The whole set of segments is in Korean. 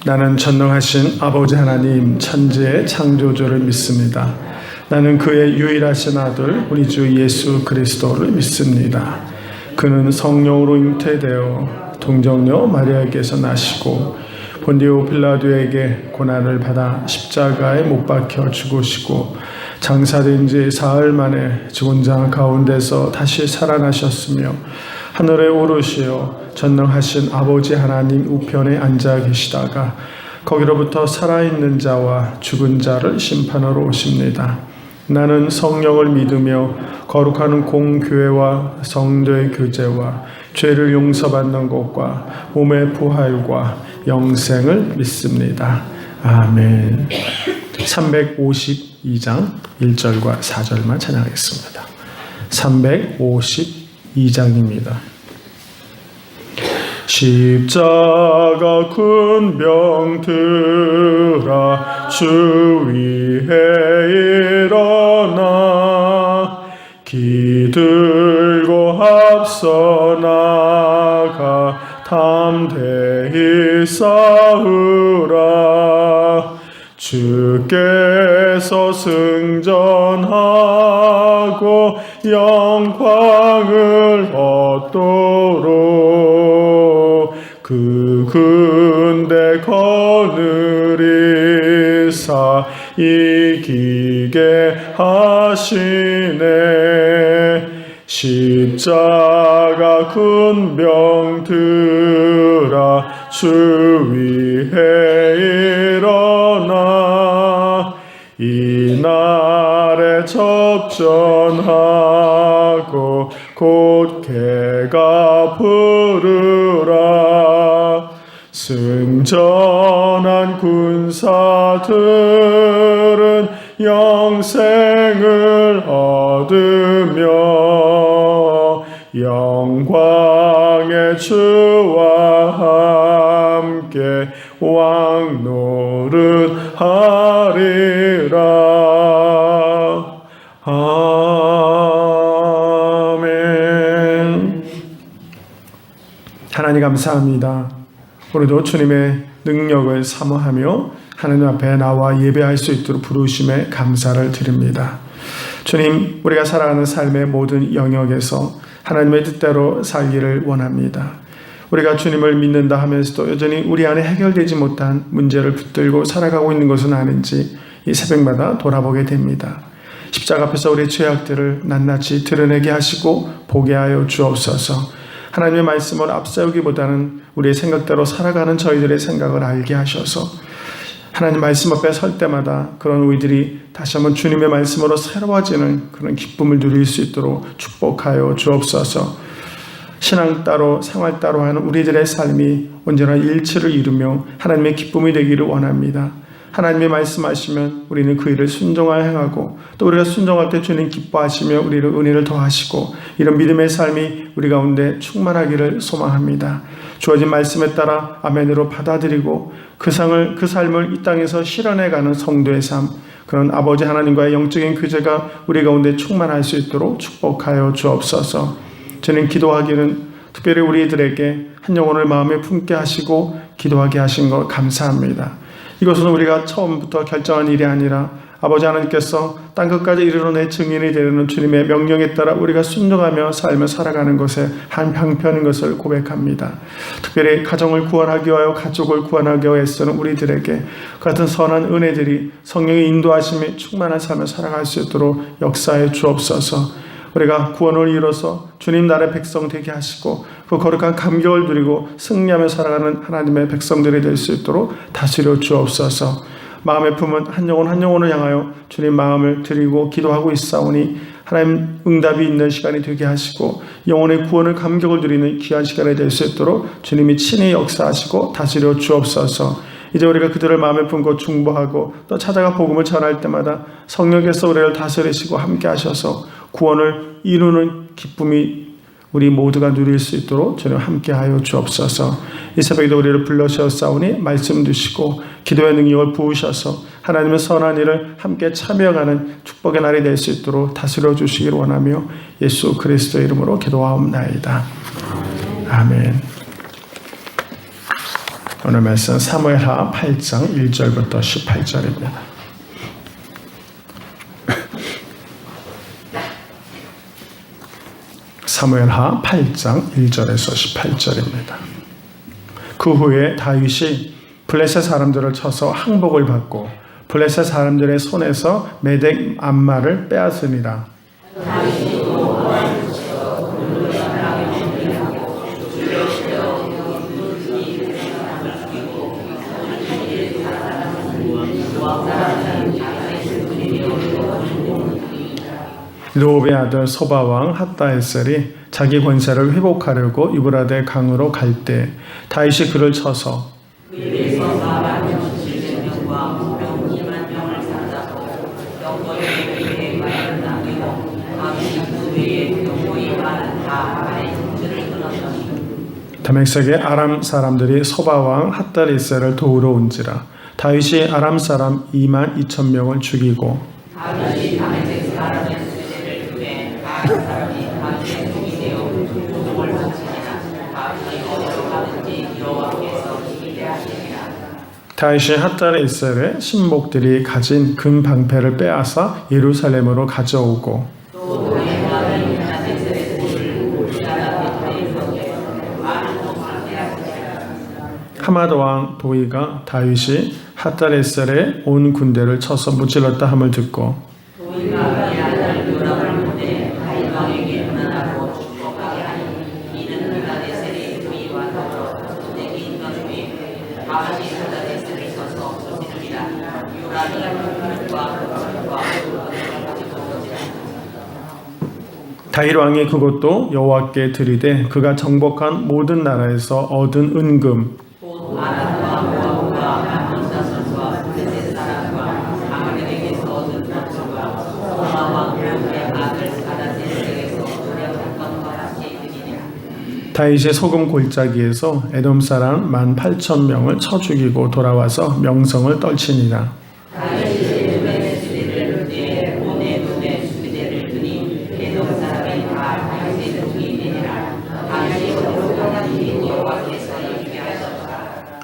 나는 전능하신 아버지 하나님 천지의 창조주를 믿습니다. 나는 그의 유일하신 아들 우리 주 예수 그리스도를 믿습니다. 그는 성령으로 잉태되어 동정녀 마리아에게서 나시고 본디오 빌라도에게 고난을 받아 십자가에 못 박혀 죽으시고 장사된 지 사흘 만에 죽은 자 가운데서 다시 살아나셨으며 하늘에 오르시어 전능하신 아버지 하나님 우편에 앉아 계시다가 거기로부터 살아있는 자와 죽은 자를 심판하러 오십니다. 나는 성령을 믿으며 거룩한 공교회와 성도의 교제와 죄를 용서받는 것과 몸의 부활과 영생을 믿습니다. 아멘. 352장 1절과 4절만 찬양하겠습니다. 352장입니다. 십자가 큰 병 들아 주 위에 일어나 기들고 앞서 나가 담대히 싸우라. 주께서 승전하고 영광을 얻도록 그 군대 거느리사 이기게 하시네. 십자가 큰 병 들아 주 위에 일어나 이날에 접전하고 곧 개가 부르라. 승전한 군사들은 영생을 얻으며 영광의 주와 함께 왕노릇하리라. 아멘. 하나님 감사합니다. 오늘도 주님의 능력을 사모하며 하나님 앞에 나와 예배할 수 있도록 부르심에 감사를 드립니다. 주님, 우리가 살아가는 삶의 모든 영역에서 하나님의 뜻대로 살기를 원합니다. 우리가 주님을 믿는다 하면서도 여전히 우리 안에 해결되지 못한 문제를 붙들고 살아가고 있는 것은 아닌지 이 새벽마다 돌아보게 됩니다. 십자가 앞에서 우리의 죄악들을 낱낱이 드러내게 하시고 보게 하여 주옵소서. 하나님의 말씀을 앞세우기보다는 우리의 생각대로 살아가는 저희들의 생각을 알게 하셔서 하나님 말씀 앞에 설 때마다 그런 우리들이 다시 한번 주님의 말씀으로 새로워지는 그런 기쁨을 누릴 수 있도록 축복하여 주옵소서. 신앙 따로 생활 따로 하는 우리들의 삶이 언제나 일치를 이루며 하나님의 기쁨이 되기를 원합니다. 하나님의 말씀하시면 우리는 그 일을 순종하여 행하고 또 우리가 순종할 때 주님 기뻐하시며 우리를 은혜를 더하시고 이런 믿음의 삶이 우리 가운데 충만하기를 소망합니다. 주어진 말씀에 따라 아멘으로 받아들이고 그 삶을 이 땅에서 실현해가는 성도의 삶, 그런 아버지 하나님과의 영적인 교제가 우리 가운데 충만할 수 있도록 축복하여 주옵소서. 저는 기도하기는 특별히 우리들에게 한 영혼을 마음에 품게 하시고 기도하게 하신 것 감사합니다. 이것은 우리가 처음부터 결정한 일이 아니라 아버지 하나님께서 땅끝까지 이르러내 증인이 되는 주님의 명령에 따라 우리가 순종하며 삶을 살아가는 것의 한 방편인 것을 고백합니다. 특별히 가정을 구원하기 위하여 가족을 구원하기 위하여 애쓰는 우리들에게 같은 선한 은혜들이 성령의 인도하심이 충만한 삶을 살아갈 수 있도록 역사해 주옵소서. 우리가 구원을 이뤄서 주님 나라의 백성 되게 하시고 그 거룩한 감격을 누리고 승리하며 살아가는 하나님의 백성들이 될 수 있도록 다스려 주옵소서. 마음에 품은 한 영혼 한 영혼을 향하여 주님 마음을 드리고 기도하고 있사오니 하나님 응답이 있는 시간이 되게 하시고 영혼의 구원을 감격을 누리는 귀한 시간이 될 수 있도록 주님이 친히 역사하시고 다스려 주옵소서. 이제 우리가 그들을 마음에 품고 중보하고 또 찾아가 복음을 전할 때마다 성령께서 우리를 다스리시고 함께 하셔서 구원을 이루는 기쁨이 우리 모두가 누릴 수 있도록 주님 함께하여 주옵소서. 이 새벽에도 우리를 불러주셨사오니 말씀 주시고 기도의 능력을 부으셔서 하나님의 선한 일을 함께 참여하는 축복의 날이 될 수 있도록 다스려 주시기를 원하며 예수 그리스도의 이름으로 기도하옵나이다. 아멘. 오늘 말씀 사무엘하 8장 1절부터 18절입니다. 사무엘하 8장 1절에서 18절입니다. 그 후에 다윗이 블레셋 사람들을 쳐서 항복을 받고 블레셋 사람들의 손에서 메덱 암마를 빼앗으니라. 르홉의 아들 소바왕 핫다에셀이 자기 권세를 회복하려고 유브라데 강으로 갈 때 다윗이 그를 쳐서 다메섹의 아람 사람들이 소바왕 핫다에셀을 도우러 온지라. 다윗이 아람 사람 22,000명을 죽이고 다윗이 핫다에셀의 신복들이 가진 금 방패를 빼앗아 예루살렘으로 가져오고 하마드 왕 도이가 다윗이 핫다에셀의 온 군대를 쳐서 무찔렀다 함을 듣고 다윗 왕이 그것도 여호와께 드리되 그가 정복한 모든 나라에서 얻은 은금 다윗의 소금 골짜기에서 에돔 사람 18,000명을 쳐 죽이고 돌아와서 명성을 떨치니라.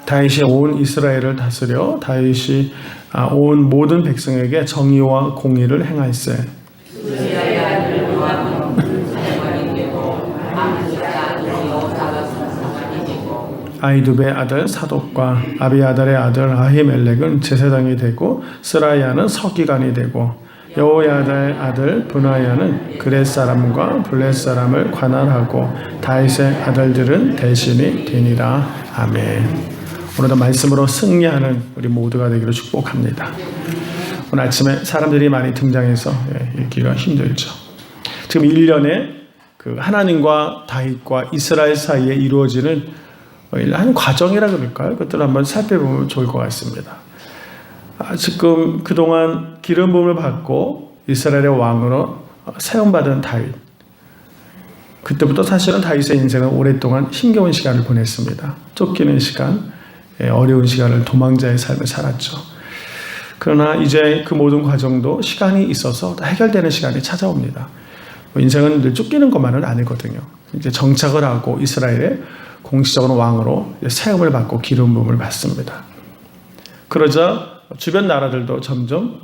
다윗이 온 이스라엘을 다스려 다윗이 온 모든 백성에게 정의와 공의를 행할세. 아이두베의 아들 사독과 아비아달의 아들 아히멜렉은 제사장이 되고 스라야는 서기관이 되고 여호야다의 아들 브나야는 그렛 사람과 블렛 사람을 관할하고 다윗의 아들들은 대신이 되니라. 아멘. 오늘도 말씀으로 승리하는 우리 모두가 되기를 축복합니다. 오늘 아침에 사람들이 많이 등장해서 읽기가 힘들죠. 지금 1년에 그 하나님과 다윗과 이스라엘 사이에 이루어지는 한 과정이라 그럴까요? 그것들을 한번 살펴보면 좋을 것 같습니다. 지금 그동안 기름 부음을 받고 이스라엘의 왕으로 세움받은 다윗. 그때부터 사실은 다윗의 인생은 오랫동안 힘겨운 시간을 보냈습니다. 쫓기는 시간, 어려운 시간을 도망자의 삶을 살았죠. 그러나 이제 그 모든 과정도 시간이 있어서 해결되는 시간이 찾아옵니다. 인생은 늘 쫓기는 것만은 아니거든요. 이제 정착을 하고 이스라엘의 공식적으로 왕으로 세움을 받고 기름 부음을 받습니다. 그러자 주변 나라들도 점점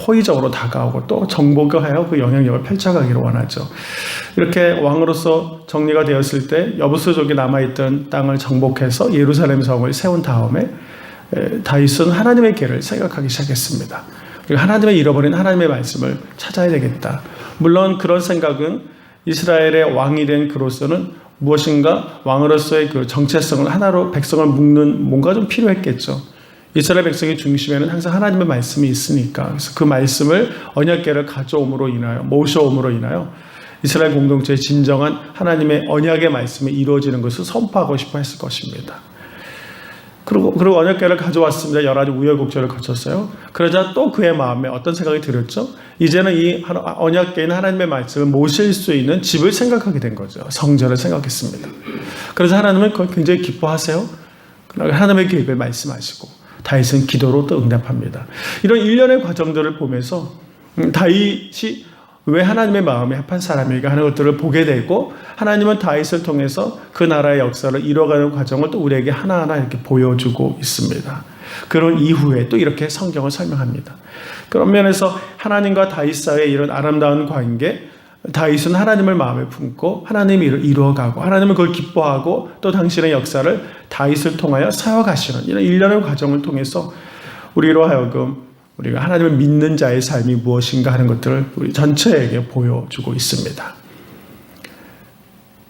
호의적으로 다가오고 또 정복하여 그 영향력을 펼쳐가기를 원하죠. 이렇게 왕으로서 정리가 되었을 때 여부수족이 남아있던 땅을 정복해서 예루살렘 성을 세운 다음에 다윗은 하나님의 길을 생각하기 시작했습니다. 그리고 하나님의 잃어버린 하나님의 말씀을 찾아야 되겠다. 물론 그런 생각은 이스라엘의 왕이 된 그로서는 무엇인가 왕으로서의 그 정체성을 하나로 백성을 묶는 뭔가 좀 필요했겠죠. 이스라엘 백성의 중심에는 항상 하나님의 말씀이 있으니까. 그래서 그 말씀을 언약궤를 가져옴으로 인하여 모셔옴으로 인하여 이스라엘 공동체의 진정한 하나님의 언약의 말씀이 이루어지는 것을 선포하고 싶어 했을 것입니다. 그리고 언약궤를 가져왔습니다. 여러 가지 우여곡절을 거쳤어요. 그러자 또 그의 마음에 어떤 생각이 들었죠? 이제는 이 언약궤인 하나님의 말씀을 모실 수 있는 집을 생각하게 된 거죠. 성전을 생각했습니다. 그래서 하나님은 그걸 굉장히 기뻐하세요. 하나님의 계획을 말씀하시고 다윗은 기도로 또 응답합니다. 이런 일련의 과정들을 보면서 다윗이 왜 하나님의 마음에 합한 사람인가 하는 것들을 보게 되고, 하나님은 다윗을 통해서 그 나라의 역사를 이뤄가는 과정을 또 우리에게 하나하나 이렇게 보여주고 있습니다. 그런 이후에 또 이렇게 성경을 설명합니다. 그런 면에서 하나님과 다윗 사이의 이런 아름다운 관계, 다윗은 하나님을 마음에 품고 하나님이 이루어가고 하나님은 그걸 기뻐하고 또 당신의 역사를 다윗을 통하여 세워가시는 이런 일련의 과정을 통해서 우리로 하여금 우리가 하나님을 믿는 자의 삶이 무엇인가 하는 것들을 우리 전체에게 보여주고 있습니다.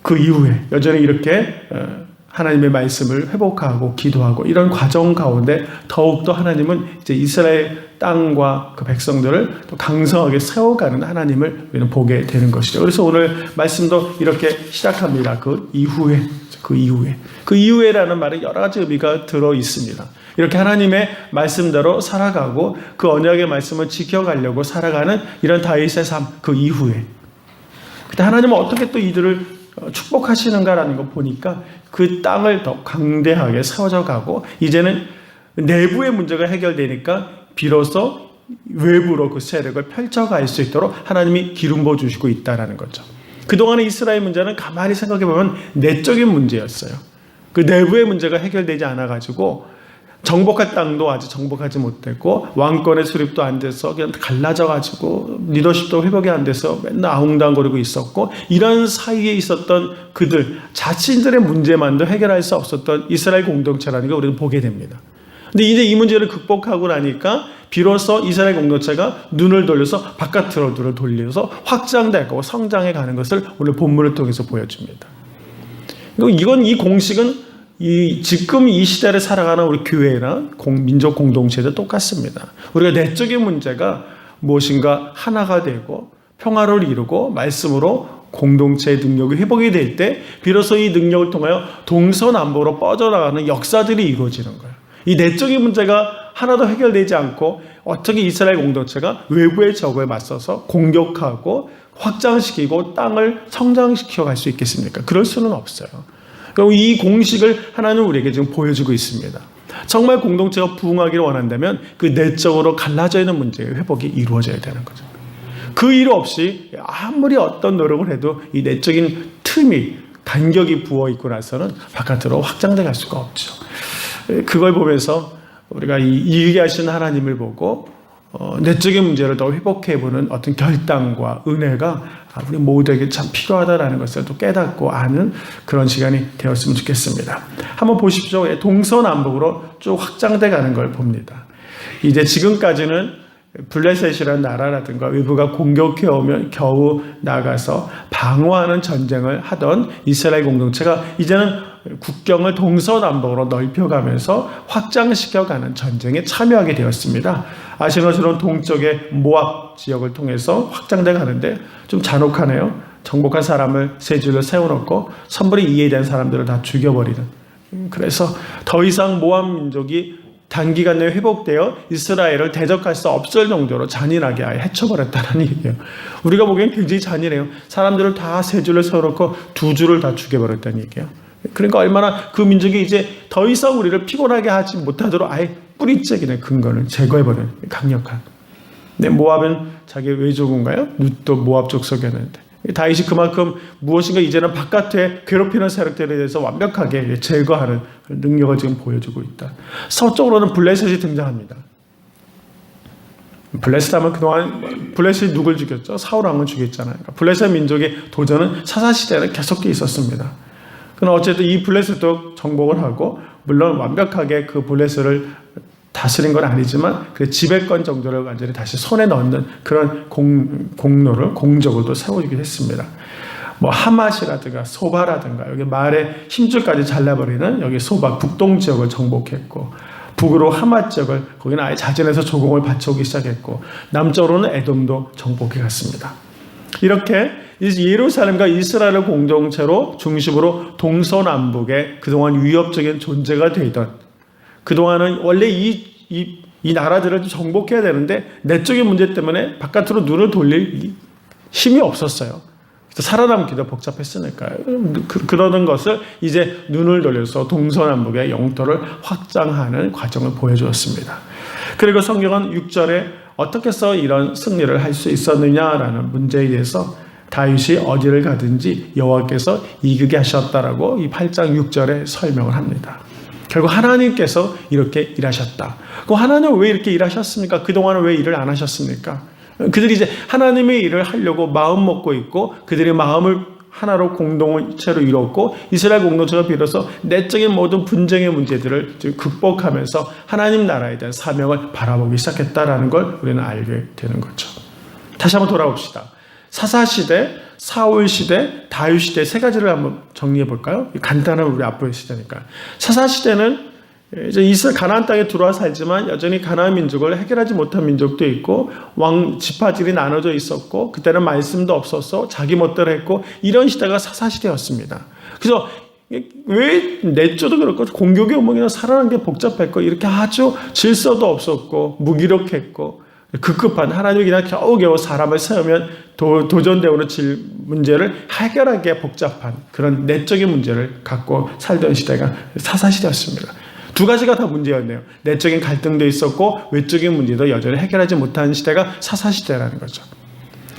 그 이후에 여전히 이렇게 하나님의 말씀을 회복하고 기도하고 이런 과정 가운데 더욱더 하나님은 이제 이스라엘 땅과 그 백성들을 또 강성하게 세워가는 하나님을 우리는 보게 되는 것이죠. 그래서 오늘 말씀도 이렇게 시작합니다. 그 이후에라는 말에 여러 가지 의미가 들어 있습니다. 이렇게 하나님의 말씀대로 살아가고 그 언약의 말씀을 지켜가려고 살아가는 이런 다윗의 삶, 그 이후에 그때 하나님은 어떻게 또 이들을 축복하시는가라는 거 보니까 그 땅을 더 강대하게 세워져 가고 이제는 내부의 문제가 해결되니까 비로소 외부로 그 세력을 펼쳐갈 수 있도록 하나님이 기름 부어 주시고 있다는 거죠. 그동안의 이스라엘 문제는 가만히 생각해 보면 내적인 문제였어요. 그 내부의 문제가 해결되지 않아가지고 정복할 땅도 아직 정복하지 못했고 왕권의 수립도 안 돼서 그냥 갈라져가지고 리더십도 회복이 안 돼서 맨날 아웅당거리고 있었고, 이런 사이에 있었던 그들 자신들의 문제만도 해결할 수 없었던 이스라엘 공동체라는 걸 우리는 보게 됩니다. 근데 이제 이 문제를 극복하고 나니까 비로소 이스라엘 공동체가 눈을 돌려서 바깥으로 눈을 돌려서 확장되고 성장해 가는 것을 오늘 본문을 통해서 보여줍니다. 이건 이 공식은 지금 이 시대를 살아가는 우리 교회나 민족 공동체도 똑같습니다. 우리가 내적인 문제가 무엇인가 하나가 되고 평화를 이루고 말씀으로 공동체의 능력이 회복이 될 때 비로소 이 능력을 통하여 동서남북으로 뻗어나가는 역사들이 이루어지는 거예요. 이 내적인 문제가 하나도 해결되지 않고 어떻게 이스라엘 공동체가 외부의 적에 맞서서 공격하고 확장시키고 땅을 성장시켜 갈 수 있겠습니까? 그럴 수는 없어요. 이 공식을 하나님은 우리에게 지금 보여주고 있습니다. 정말 공동체가 부흥하기를 원한다면 그 내적으로 갈라져 있는 문제의 회복이 이루어져야 되는 거죠. 그 일 없이 아무리 어떤 노력을 해도 이 내적인 틈이 간격이 부어있고 나서는 바깥으로 확장돼 갈 수가 없죠. 그걸 보면서 우리가 이 얘기하시는 하나님을 보고 내적인 문제를 더 회복해보는 어떤 결단과 은혜가 우리 모두에게 참 필요하다는 것을 또 깨닫고 아는 그런 시간이 되었으면 좋겠습니다. 한번 보십시오. 동서남북으로 쭉 확장돼 가는 걸 봅니다. 이제 지금까지는 블레셋이라는 나라라든가 외부가 공격해 오면 겨우 나가서 방어하는 전쟁을 하던 이스라엘 공동체가 이제는 국경을 동서남북으로 넓혀가면서 확장시켜가는 전쟁에 참여하게 되었습니다. 아시는 것처럼 동쪽의 모압 지역을 통해서 확장돼 가는데 좀 잔혹하네요. 정복한 사람을 세 줄로 세워놓고 선불의 이해에 대한 사람들을 다 죽여버리는. 그래서 더 이상 모압 민족이 단기간 내에 회복되어 이스라엘을 대적할 수 없을 정도로 잔인하게 아예 해쳐버렸다는 얘기예요. 우리가 보기엔 굉장히 잔인해요. 사람들을 다 세 줄을 세워놓고 두 줄을 다 죽여버렸다는 얘기예요. 그러니까 얼마나 그 민족이 이제 더 이상 우리를 피곤하게 하지 못하도록 아예 뿌리째기는 근거를 제거해버리는 강력한. 근데 모압은 자기 외조군가요? 룻도 모압 족속이었는데 다윗이 그만큼 무엇인가 이제는 바깥에 괴롭히는 세력들에 대해서 완벽하게 제거하는 능력을 지금 보여주고 있다. 서쪽으로는 블레셋이 등장합니다. 블레셋 하면 그동안 블레셋이 누굴 죽였죠? 사울 왕을 죽였잖아요. 그러니까 블레셋 민족의 도전은 사사시대는 계속되어 있었습니다. 그러나 어쨌든 이 블레셋도 정복을 하고 물론 완벽하게 그 블레셋을 다스린 건 아니지만 그 지배권 정도를 완전히 다시 손에 넣는 그런 공적을 또 세우기도 했습니다. 뭐 하맛이라든가 소바라든가 여기 말의 힘줄까지 잘라버리는 여기 소바 북동 지역을 정복했고, 북으로 하맛 지역을 거기는 아예 자진해서 조공을 바쳐오기 시작했고, 남쪽으로는 에돔도 정복해 갔습니다. 이렇게 예루살렘과 이스라엘 공동체로 중심으로 동서남북에 그동안 위협적인 존재가 되던, 그동안은 원래 이 나라들을 정복해야 되는데 내적인 문제 때문에 바깥으로 눈을 돌릴 힘이 없었어요. 살아남기도 복잡했으니까요. 그러는 것을 이제 눈을 돌려서 동서남북의 영토를 확장하는 과정을 보여주었습니다. 그리고 성경은 6절에 어떻게 해서 이런 승리를 할 수 있었느냐라는 문제에 대해서 다윗이 어디를 가든지 여호와께서 이기게 하셨다라고 이 8장 6절에 설명을 합니다. 결국 하나님께서 이렇게 일하셨다. 그럼 하나님은 왜 이렇게 일하셨습니까? 그동안은 왜 일을 안 하셨습니까? 그들이 이제 하나님의 일을 하려고 마음 먹고 있고 그들의 마음을 하나로 공동체로 이뤘고 이스라엘 공동체가 비로소 내적인 모든 분쟁의 문제들을 극복하면서 하나님 나라에 대한 사명을 바라보기 시작했다라는 걸 우리는 알게 되는 거죠. 다시 한번 돌아봅시다. 사사시대, 사울시대, 다윗시대 세 가지를 한번 정리해 볼까요? 간단한 우리 앞으로의 시대니까. 사사시대는 이제 이스라엘 가나안 땅에 들어와 살지만 여전히 가나안 민족을 해결하지 못한 민족도 있고 왕 지파들이 나눠져 있었고 그때는 말씀도 없었어 자기 멋대로 했고 이런 시대가 사사시대였습니다. 그래서 왜 내조도 그렇고 공격의 음악이나 살아나는 게 복잡했고 이렇게 아주 질서도 없었고 무기력했고 급급한 하나님이 그냥 겨우겨우 사람을 세우면 도전되오는 문제를 해결하기에 복잡한 그런 내적인 문제를 갖고 살던 시대가 사사시대였습니다. 두 가지가 다 문제였네요. 내적인 갈등도 있었고 외적인 문제도 여전히 해결하지 못한 시대가 사사시대라는 거죠.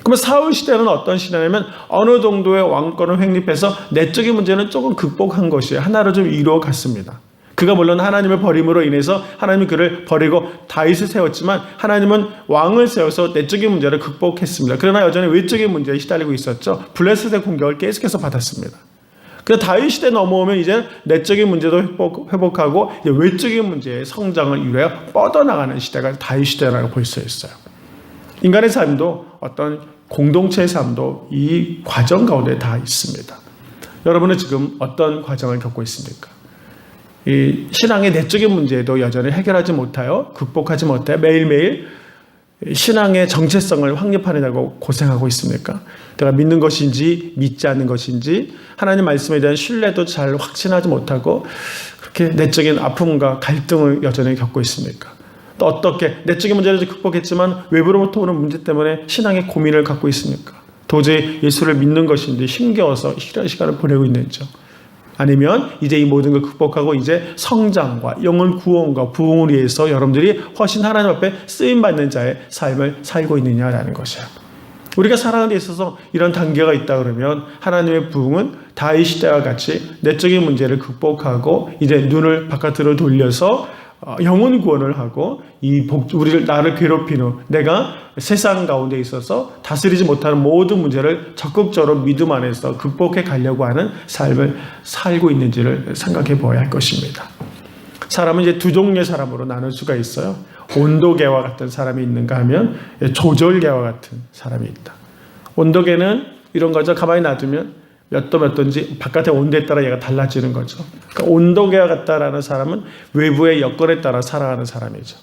그러면 사울시대는 어떤 시대냐면 어느 정도의 왕권을 확립해서 내적인 문제는 조금 극복한 것이 하나로 좀 이루어갔습니다. 그가 물론 하나님을 버림으로 인해서 하나님이 그를 버리고 다윗을 세웠지만 하나님은 왕을 세워서 내적인 문제를 극복했습니다. 그러나 여전히 외적인 문제에 시달리고 있었죠. 블레셋의 공격을 계속해서 받았습니다. 그래서 다윗 시대 넘어오면 이제 내적인 문제도 회복하고 이제 외적인 문제의 성장을 이루어 뻗어나가는 시대가 다윗 시대라고 볼 수 있어요. 인간의 삶도 어떤 공동체의 삶도 이 과정 가운데 다 있습니다. 여러분은 지금 어떤 과정을 겪고 있습니까? 이 신앙의 내적인 문제도 여전히 해결하지 못하여 극복하지 못해 매일매일 신앙의 정체성을 확립하려고 고생하고 있습니까? 내가 믿는 것인지 믿지 않는 것인지 하나님 말씀에 대한 신뢰도 잘 확신하지 못하고 그렇게 내적인 아픔과 갈등을 여전히 겪고 있습니까? 또 어떻게 내적인 문제를 극복했지만 외부로부터 오는 문제 때문에 신앙의 고민을 갖고 있습니까? 도저히 예수를 믿는 것인지 힘겨워서 이런 시간을 보내고 있는지요? 아니면 이제 이 모든 걸 극복하고 이제 성장과 영혼 구원과 부흥을 위해서 여러분들이 훨씬 하나님 앞에 쓰임받는 자의 삶을 살고 있느냐라는 것이에요. 우리가 살아가는 데 있어서 이런 단계가 있다 그러면 하나님의 부흥은 다윗 시대와 같이 내적인 문제를 극복하고 이제 눈을 바깥으로 돌려서 영혼 구원을 하고 나를 괴롭히는 내가 세상 가운데 있어서 다스리지 못하는 모든 문제를 적극적으로 믿음 안에서 극복해 가려고 하는 삶을 살고 있는지를 생각해 보아야 할 것입니다. 사람은 이제 두 종류의 사람으로 나눌 수가 있어요. 온도계와 같은 사람이 있는가 하면 조절계와 같은 사람이 있다. 온도계는 이런 거죠. 가만히 놔두면 몇 도 몇 도인지 바깥의 온도에 따라 얘가 달라지는 거죠. 그러니까 온도계와 같다라는 사람은 외부의 여건에 따라 살아가는 사람이죠.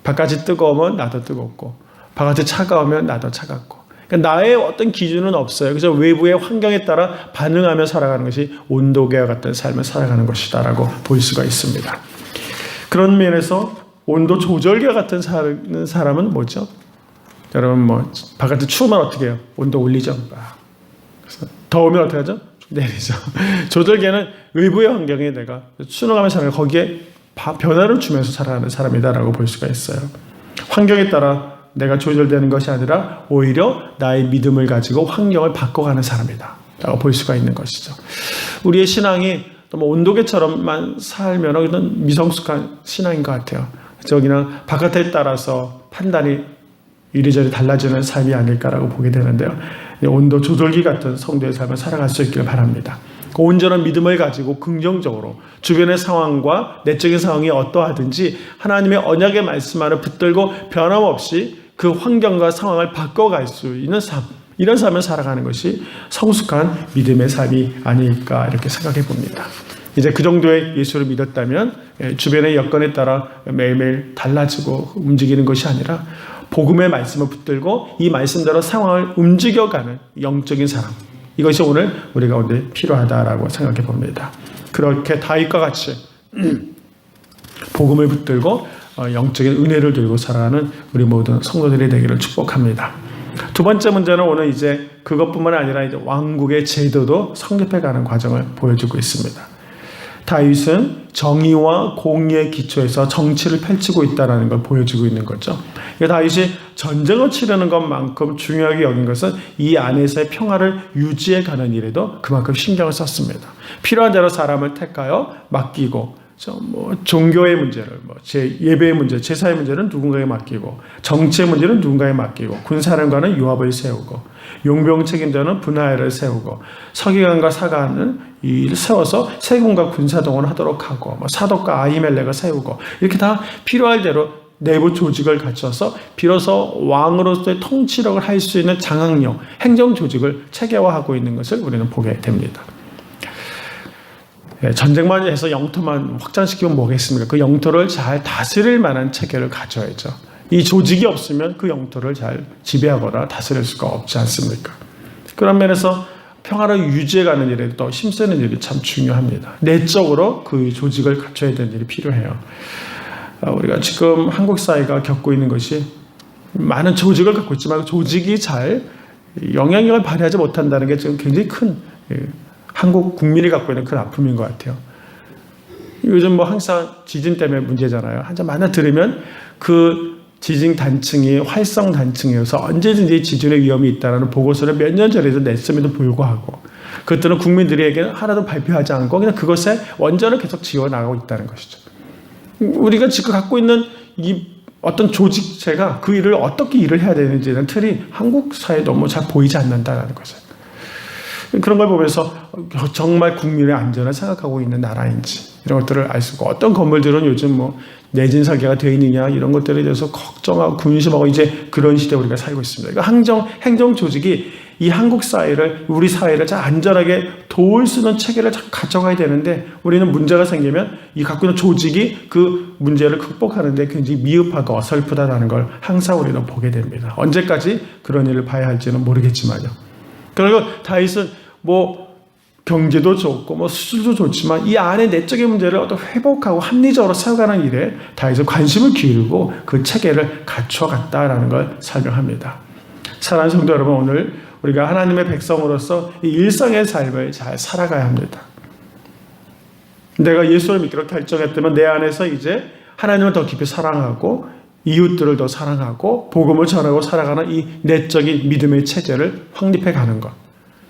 바깥이 뜨거우면 나도 뜨겁고 바깥이 차가우면 나도 차갑고 그러니까 나의 어떤 기준은 없어요. 그래서 외부의 환경에 따라 반응하며 살아가는 것이 온도계와 같은 삶을 살아가는 것이다라고 볼 수가 있습니다. 그런 면에서 온도 조절계와 같은 사람은 뭐죠? 여러분 바깥에 추우면 어떻게 해요? 온도 올리죠. 그래서 더우면 어떻게 하죠? 내리죠. 조절계는 외부의 환경에 내가 순응하며 살아가는 거기에 변화를 주면서 살아가는 사람이다라고 볼 수가 있어요. 환경에 따라 내가 조절되는 것이 아니라 오히려 나의 믿음을 가지고 환경을 바꿔가는 사람이다 라고 볼 수가 있는 것이죠. 우리의 신앙이 온도계처럼만 살면 그런 미성숙한 신앙인 것 같아요. 그냥 바깥에 따라서 판단이 이리저리 달라지는 삶이 아닐까라고 보게 되는데요. 온도 조절기 같은 성도의 삶을 살아갈 수 있기를 바랍니다. 온전한 믿음을 가지고 긍정적으로 주변의 상황과 내적인 상황이 어떠하든지 하나님의 언약의 말씀만을 붙들고 변함없이 그 환경과 상황을 바꿔갈 수 있는 삶, 이런 삶을 살아가는 것이 성숙한 믿음의 삶이 아닐까 이렇게 생각해 봅니다. 이제 그 정도의 예수를 믿었다면 주변의 여건에 따라 매일매일 달라지고 움직이는 것이 아니라 복음의 말씀을 붙들고 이 말씀대로 상황을 움직여가는 영적인 사람, 이것이 오늘 우리 가운데 필요하다라고 생각해 봅니다. 그렇게 다윗과 같이 복음을 붙들고 영적인 은혜를 들고 살아가는 우리 모든 성도들이 되기를 축복합니다. 두 번째 문제는 오늘 이제 그것뿐만 아니라 이제 왕국의 제도도 성립해가는 과정을 보여주고 있습니다. 다윗은 정의와 공의의 기초에서 정치를 펼치고 있다는 걸 보여주고 있는 거죠. 다윗이 전쟁을 치르는 것만큼 중요하게 여긴 것은 이 안에서의 평화를 유지해가는 일에도 그만큼 신경을 썼습니다. 필요한 대로 사람을 택하여 맡기고 종교의 문제를 예배의 문제, 제사의 문제는 누군가에 맡기고 정치의 문제는 누군가에 맡기고 군사령관은 요압을 세우고 용병 책임자는 분하엘을 세우고 서기관과 사관은 이를 세워서 세군과 군사동원을 하도록 하고 사독과 아히멜렉을 세우고 이렇게 다 필요할 대로 내부 조직을 갖춰서 비로소 왕으로서의 통치력을 할 수 있는 장악력, 행정 조직을 체계화하고 있는 것을 우리는 보게 됩니다. 전쟁만 해서 영토만 확장시키면 뭐겠습니까? 그 영토를 잘 다스릴 만한 체계를 가져야죠. 이 조직이 없으면 그 영토를 잘 지배하거나 다스릴 수가 없지 않습니까? 그런 면에서 평화를 유지해가는 일에 또 힘쓰는 일이 참 중요합니다. 내적으로 그 조직을 갖춰야 되는 일이 필요해요. 우리가 지금 한국 사회가 겪고 있는 것이 많은 조직을 갖고 있지만 조직이 잘 영향력을 발휘하지 못한다는 게 지금 굉장히 큰 한국 국민이 갖고 있는 큰 아픔인 것 같아요. 요즘 항상 지진 때문에 문제잖아요. 한참 만나 들으면 그 지진 단층이 활성 단층이어서 언제든지 지진의 위험이 있다는 보고서를 몇 년 전에도 냈음에도 불구하고 그것들은 국민들에게는 하나도 발표하지 않고 그냥 그것에 원전을 계속 지어나가고 있다는 것이죠. 우리가 지금 갖고 있는 이 어떤 조직체가 그 일을 어떻게 일을 해야 되는지는 틀이 한국 사회에 너무 잘 보이지 않는다는 것을. 그런 걸 보면서 정말 국민의 안전을 생각하고 있는 나라인지 이런 것들을 알 수 있고 어떤 건물들은 요즘 내진 설계가 되어 있느냐 이런 것들에 대해서 걱정하고 군심하고 이제 그런 시대에 우리가 살고 있습니다. 행정 조직이 이 한국 사회를 우리 사회를 잘 안전하게 도울 수 있는 체계를 가져가야 되는데 우리는 문제가 생기면 이 갖고 있는 조직이 그 문제를 극복하는 데 굉장히 미흡하고 어설프다라는 걸 항상 우리는 보게 됩니다. 언제까지 그런 일을 봐야 할지는 모르겠지만요. 그리고 다윗은 경제도 좋고 수술도 좋지만 이 안에 내적인 문제를 어떤 회복하고 합리적으로 세워가는 일에 다윗은 관심을 기울이고 그 체계를 갖춰갔다라는 걸 설명합니다. 사랑하는 성도 여러분, 오늘 우리가 하나님의 백성으로서 이 일상의 삶을 잘 살아가야 합니다. 내가 예수를 믿기로 결정했다면 내 안에서 이제 하나님을 더 깊이 사랑하고 이웃들을 더 사랑하고 복음을 전하고 살아가는 이 내적인 믿음의 체제를 확립해 가는 것.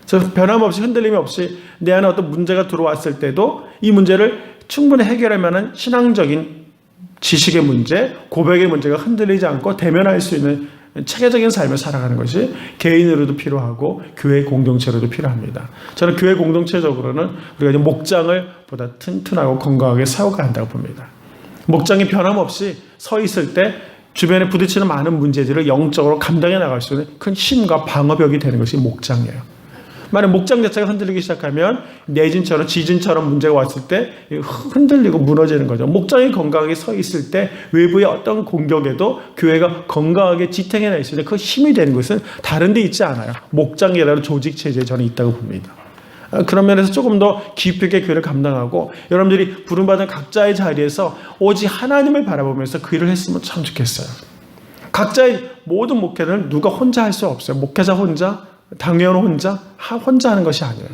그래서 변함없이 흔들림이 없이 내 안에 어떤 문제가 들어왔을 때도 이 문제를 충분히 해결할 만한 신앙적인 지식의 문제, 고백의 문제가 흔들리지 않고 대면할 수 있는 체계적인 삶을 살아가는 것이 개인으로도 필요하고 교회 공동체로도 필요합니다. 저는 교회 공동체적으로는 우리가 이제 목장을 보다 튼튼하고 건강하게 세워가야 한다고 봅니다. 목장이 변함없이 서 있을 때 주변에 부딪히는 많은 문제들을 영적으로 감당해 나갈 수 있는 큰 힘과 방어벽이 되는 것이 목장이에요. 만약 목장 자체가 흔들리기 시작하면 내진처럼 지진처럼 문제가 왔을 때 흔들리고 무너지는 거죠. 목장이 건강하게 서 있을 때 외부의 어떤 공격에도 교회가 건강하게 지탱해낼 수 있는 그 힘이 되는 것은 다른 데 있지 않아요. 목장이라는 조직체제에 저는 있다고 봅니다. 그런 면에서 조금 더 깊이 있게 교회를 감당하고 여러분들이 부름받은 각자의 자리에서 오직 하나님을 바라보면서 그 일을 했으면 참 좋겠어요. 각자의 모든 목회는 누가 혼자 할 수 없어요. 목회자 혼자, 당회원 혼자 하는 것이 아니에요.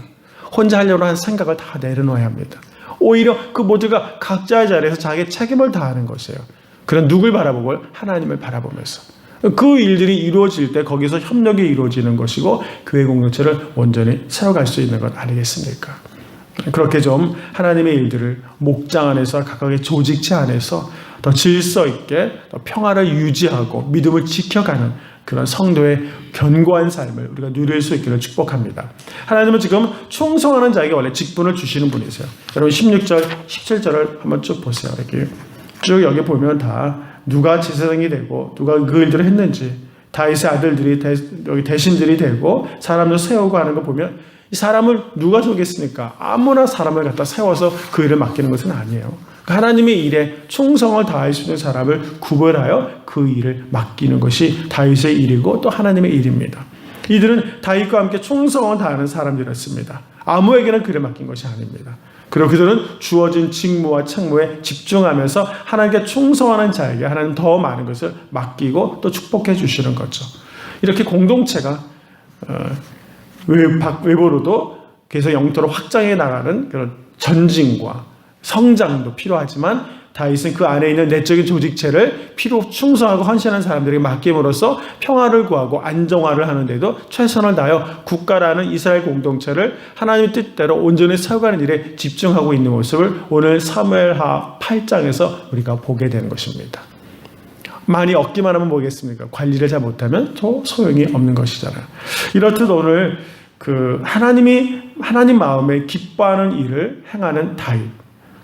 혼자 하려고 하는 생각을 다 내려놓아야 합니다. 오히려 그 모두가 각자의 자리에서 자기의 책임을 다하는 것이에요. 그런 누굴 바라보고 하나님을 바라보면서 그 일들이 이루어질 때 거기서 협력이 이루어지는 것이고 교회 공동체를 온전히 세워갈 수 있는 것 아니겠습니까? 그렇게 좀 하나님의 일들을 목장 안에서 각각의 조직체 안에서 더 질서 있게 더 평화를 유지하고 믿음을 지켜가는 그런 성도의 견고한 삶을 우리가 누릴 수 있기를 축복합니다. 하나님은 지금 충성하는 자에게 원래 직분을 주시는 분이세요. 여러분 16절, 17절을 한번 쭉 보세요. 이렇게 쭉 여기 보면 다 누가 제사장이 되고 누가 그 일들을 했는지 다윗의 아들들이 여기 대신들이 되고 사람들 세우고 하는 거 보면 이 사람을 누가 주겠습니까? 아무나 사람을 갖다 세워서 그 일을 맡기는 것은 아니에요. 하나님의 일에 충성을 다할 수 있는 사람을 구별하여 그 일을 맡기는 것이 다윗의 일이고 또 하나님의 일입니다. 이들은 다윗과 함께 충성을 다하는 사람들이었습니다. 아무에게나 그를 맡긴 것이 아닙니다. 그리고 그들은 주어진 직무와 책무에 집중하면서 하나님께 충성하는 자에게 하나님 더 많은 것을 맡기고 또 축복해 주시는 거죠. 이렇게 공동체가 외부로도 계속 영토로 확장해 나가는 그런 전진과 성장도 필요하지만 다윗은 그 안에 있는 내적인 조직체를 피로 충성하고 헌신하는 사람들에게 맡김으로써 평화를 구하고 안정화를 하는데도 최선을 다하여 국가라는 이스라엘 공동체를 하나님의 뜻대로 온전히 세워가는 일에 집중하고 있는 모습을 오늘 사무엘하 8장에서 우리가 보게 되는 것입니다. 많이 얻기만 하면 뭐겠습니까? 관리를 잘 못하면 또 소용이 없는 것이잖아요. 이렇듯 오늘 하나님 마음에 기뻐하는 일을 행하는 다윗,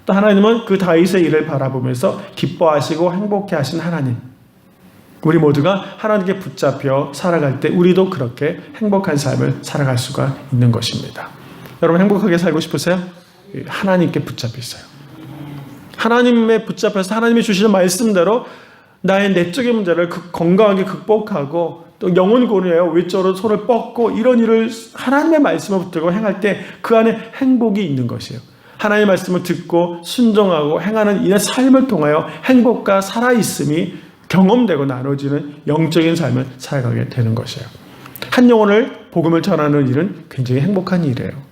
또 하나님은 그 다윗의 일을 바라보면서 기뻐하시고 행복해 하신 하나님, 우리 모두가 하나님께 붙잡혀 살아갈 때 우리도 그렇게 행복한 삶을 살아갈 수가 있는 것입니다. 여러분 행복하게 살고 싶으세요? 하나님께 붙잡혀 있어요. 하나님에 붙잡혀서 하나님이 주시는 말씀대로 나의 내적인 문제를 건강하게 극복하고 또 영혼 고뇌하여 외적으로 손을 뻗고 이런 일을 하나님의 말씀을 붙들고 행할 때 그 안에 행복이 있는 것이에요. 하나님의 말씀을 듣고 순종하고 행하는 이 삶을 통하여 행복과 살아있음이 경험되고 나눠지는 영적인 삶을 살아가게 되는 것이에요. 한 영혼을 복음을 전하는 일은 굉장히 행복한 일이에요.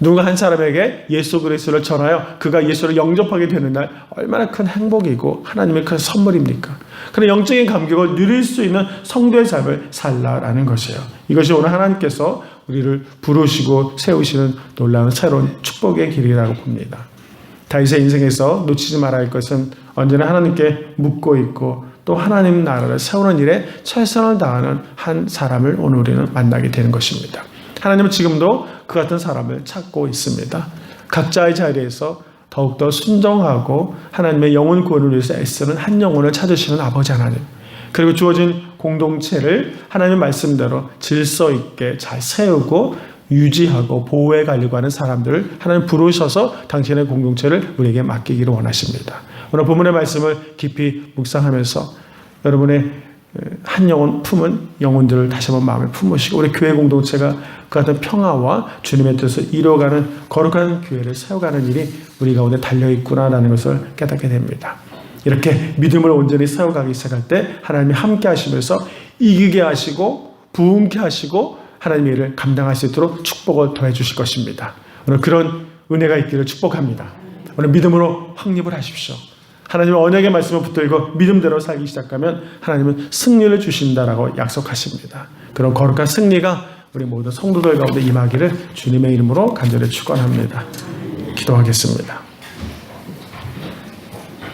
누군가 한 사람에게 예수 그리스도를 전하여 그가 예수를 영접하게 되는 날 얼마나 큰 행복이고 하나님의 큰 선물입니까? 그런 영적인 감격을 누릴 수 있는 성도의 삶을 살라라는 것이에요. 이것이 오늘 하나님께서 우리를 부르시고 세우시는 놀라운 새로운 축복의 길이라고 봅니다. 다윗의 인생에서 놓치지 말아야 할 것은 언제나 하나님께 묻고 있고 또 하나님 나라를 세우는 일에 최선을 다하는 한 사람을 오늘 우리는 만나게 되는 것입니다. 하나님은 지금도 그 같은 사람을 찾고 있습니다. 각자의 자리에서 더욱더 순종하고 하나님의 영혼 구원을 위해서 애쓰는 한 영혼을 찾으시는 아버지 하나님, 그리고 주어진 공동체를 하나님의 말씀대로 질서 있게 잘 세우고 유지하고 보호해 가려고 하는 사람들을 하나님 부르셔서 당신의 공동체를 우리에게 맡기기를 원하십니다. 오늘 본문의 말씀을 깊이 묵상하면서 여러분의 한 영혼 품은 영혼들을 다시 한번 마음에 품으시고 우리 교회 공동체가 그 같은 평화와 주님의 뜻을 이루어가는 거룩한 교회를 세워가는 일이 우리 가운데 달려있구나라는 것을 깨닫게 됩니다. 이렇게 믿음을 온전히 세워가기 시작할 때 하나님이 함께 하시면서 이기게 하시고 부흥케 하시고 하나님의 일을 감당할 수 있도록 축복을 더해 주실 것입니다. 오늘 그런 은혜가 있기를 축복합니다. 오늘 믿음으로 확립을 하십시오. 하나님의 언약의 말씀을 붙들고 믿음대로 살기 시작하면 하나님은 승리를 주신다라고 약속하십니다. 그런 거룩한 승리가 우리 모든 성도들 가운데 임하기를 주님의 이름으로 간절히 축원합니다. 기도하겠습니다.